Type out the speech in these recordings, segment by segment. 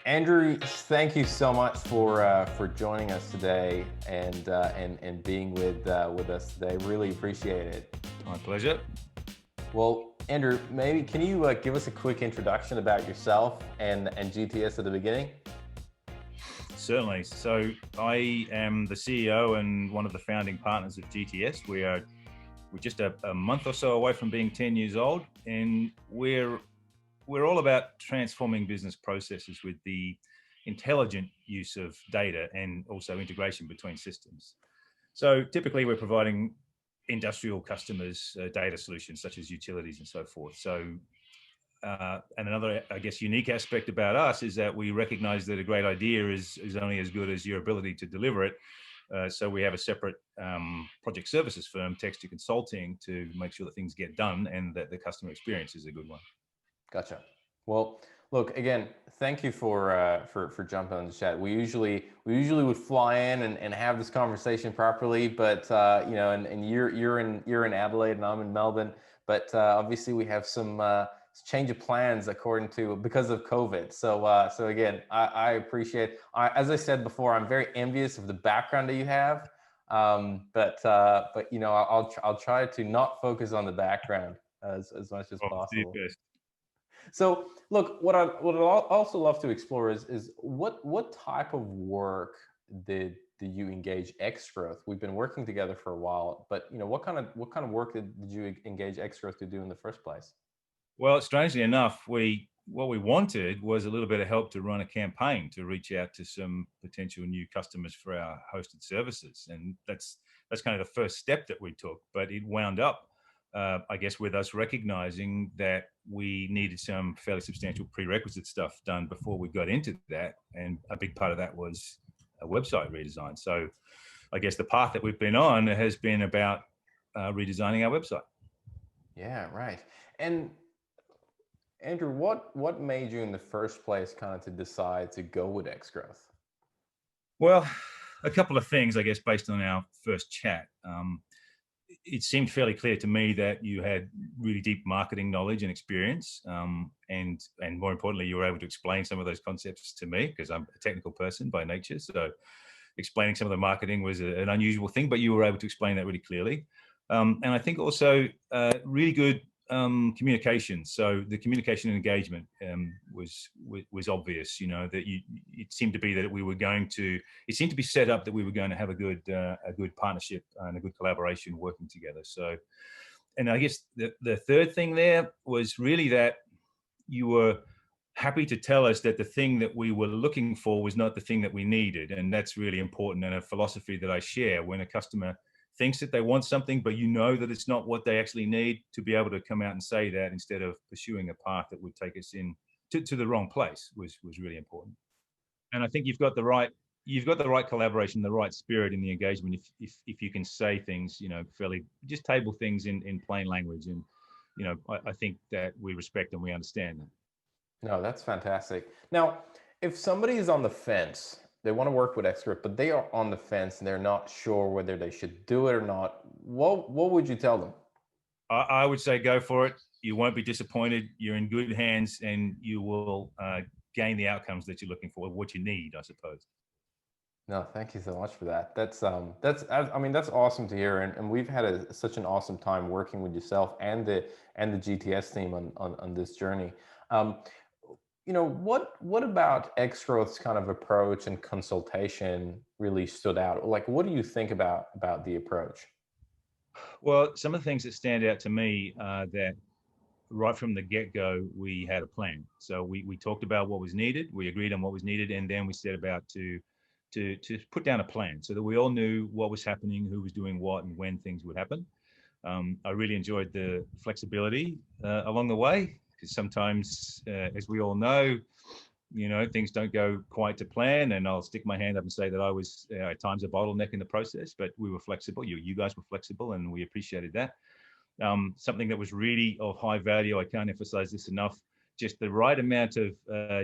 Andrew, thank you so much for joining us today and being with us today. Really appreciate it. My pleasure. Well, Andrew, maybe can you give us a quick introduction about yourself and GTS at the beginning? Certainly. So I am the CEO and one of the founding partners of GTS. We're just a month or so away from being 10 years old, and we're all about transforming business processes with the intelligent use of data and also integration between systems. So typically we're providing industrial customers data solutions such as utilities and so forth. And another, I guess, unique aspect about us is that we recognize that a great idea is only as good as your ability to deliver it. So we have a separate project services firm, Texture Consulting, to make sure that things get done and that the customer experience is a good one. Gotcha. Well, look, again, thank you for jumping on the chat. We usually would fly in and have this conversation properly, but and you're in Adelaide and I'm in Melbourne, but obviously we have some change of plans because of COVID. So again, I appreciate. As I said before, I'm very envious of the background that you have, but I'll try to not focus on the background as much as possible. So look, what I'd also love to explore is what type of work did you engage xGrowth? We've been working together for a while, but what kind of work did you engage xGrowth to do in the first place? Well, strangely enough, what we wanted was a little bit of help to run a campaign to reach out to some potential new customers for our hosted services, and that's kind of the first step that we took. But it wound up, I guess, with us recognizing that we needed some fairly substantial prerequisite stuff done before we got into that, and a big part of that was a website redesign. So, I guess the path that we've been on has been about redesigning our website. Yeah, right. And Andrew, what made you in the first place kind of to decide to go with xGrowth? Well, a couple of things, I guess, based on our first chat. It seemed fairly clear to me that you had really deep marketing knowledge and experience, and more importantly, you were able to explain some of those concepts to me because I'm a technical person by nature. So explaining some of the marketing was an unusual thing, but you were able to explain that really clearly. And I think also really good communication. So the communication and engagement was obvious. That it seemed to be that it seemed to be set up that we were going to have a good partnership and a good collaboration working together. So, and I guess the third thing there was really that you were happy to tell us that the thing that we were looking for was not the thing that we needed, and that's really important, and a philosophy that I share. When a customer thinks that they want something, but that it's not what they actually need, to be able to come out and say that instead of pursuing a path that would take us to the wrong place was really important. And I think you've got the right collaboration, the right spirit in the engagement. If you can say things, fairly, just table things in plain language. And, I think that we respect and we understand that. No, that's fantastic. Now, if somebody is on the fence, they want to work with xGrowth, but they are on the fence and they're not sure whether they should do it or not, what would you tell them? I would say go for it. You won't be disappointed. You're in good hands, and you will gain the outcomes that you're looking for, what you need, I suppose. No, thank you so much for that. That's awesome to hear, and we've had such an awesome time working with yourself and the GTS team on this journey. What about xGrowth's kind of approach and consultation really stood out? Like, what do you think about the approach? Well, some of the things that stand out to me are that right from the get-go, we had a plan. So we talked about what was needed, we agreed on what was needed, and then we set about to put down a plan so that we all knew what was happening, who was doing what, and when things would happen. I really enjoyed the flexibility along the way, because sometimes, as we all know, things don't go quite to plan, and I'll stick my hand up and say that I was at times a bottleneck in the process, but we were flexible. You guys were flexible, and we appreciated that. Something that was really of high value, I can't emphasize this enough, just the right amount of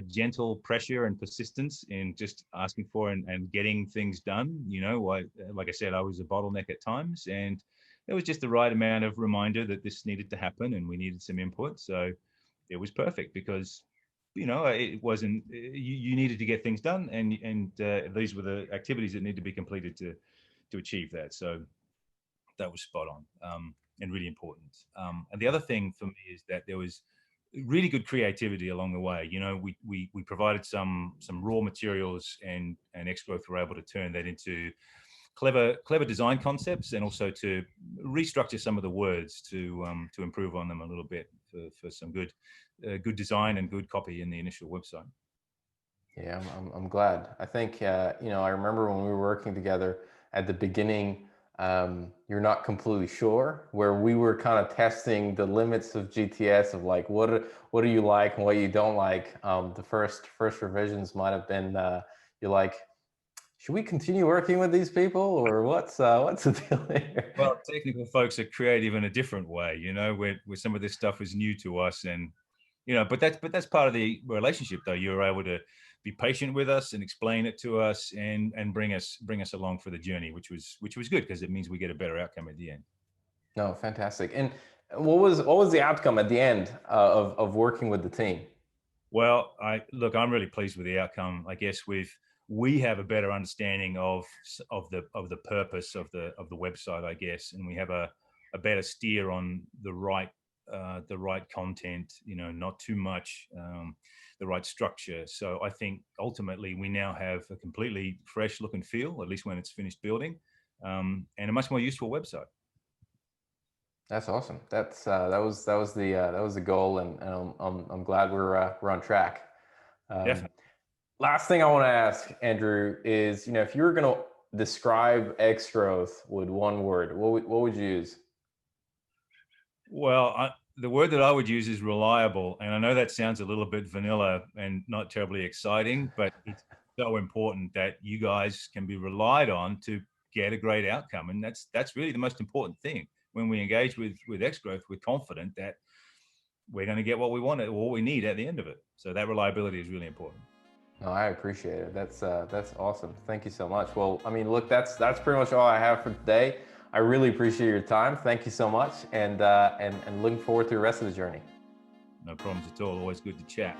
gentle pressure and persistence in just asking for and getting things done. Like I said, I was a bottleneck at times, and it was just the right amount of reminder that this needed to happen and we needed some input. So it was perfect because it wasn't, you needed to get things done, and these were the activities that need to be completed to achieve that. So that was spot on, and really important. And the other thing for me is that there was really good creativity along the way. We provided some raw materials, and xGrowth were able to turn that into clever design concepts, and also to restructure some of the words to improve on them a little bit for some good design and good copy in the initial website. Yeah, I'm glad. I think, I remember when we were working together at the beginning, you're not completely sure, where we were kind of testing the limits of GTS, of like, what do you like and what you don't like. The first revisions might have been, you're like, should we continue working with these people, or what's the deal here? Well, technical folks are creative in a different way, where some of this stuff is new to us, and but that's part of the relationship, though. You're able to be patient with us and explain it to us, and bring us along for the journey, which was good, because it means we get a better outcome at the end. No, fantastic. And what was the outcome at the end of working with the team? Well, I'm really pleased with the outcome. I guess we have a better understanding of the purpose of the website, I guess, and we have a better steer on the right content. Not too much, the right structure. So I think ultimately we now have a completely fresh look and feel, at least when it's finished building, and a much more useful website. That's awesome. That was the goal, and I'm glad we're on track. Um, Definitely. Last thing I want to ask, Andrew, is, if you were going to describe xGrowth with one word, what would you use? Well, the word that I would use is reliable. And I know that sounds a little bit vanilla and not terribly exciting, but it's so important that you guys can be relied on to get a great outcome. And that's really the most important thing. When we engage with xGrowth, we're confident that we're going to get what we want or what we need at the end of it. So that reliability is really important. No, I appreciate it. That's awesome. Thank you so much. Well, I mean, look, that's pretty much all I have for today. I really appreciate your time. Thank you so much, and looking forward to the rest of the journey. No problems at all. Always good to chat.